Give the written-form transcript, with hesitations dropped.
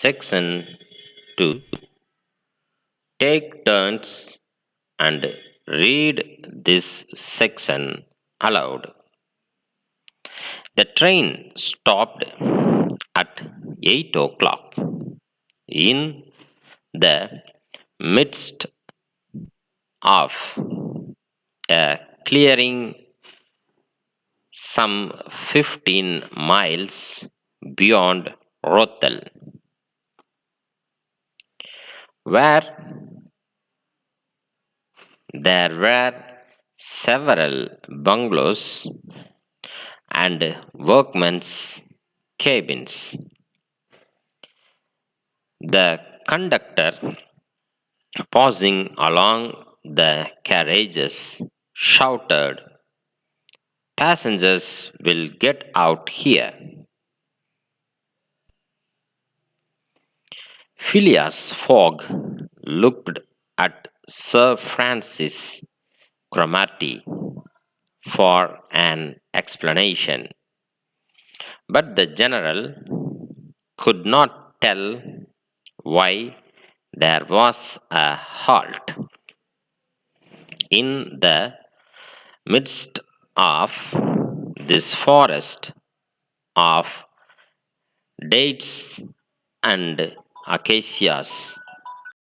Section 2. Take turns and read this section aloud. The train stopped at 8 o'clock in the midst of a clearing some 15 miles beyond Rothel, where there were several bungalows and workmen's cabins. The conductor, pausing along the carriages, shouted, "Passengers will get out here." Phileas Fogg looked at Sir Francis Cromarty for an explanation, but the general could not tell why there was a halt in the midst of this forest of dates and acacias.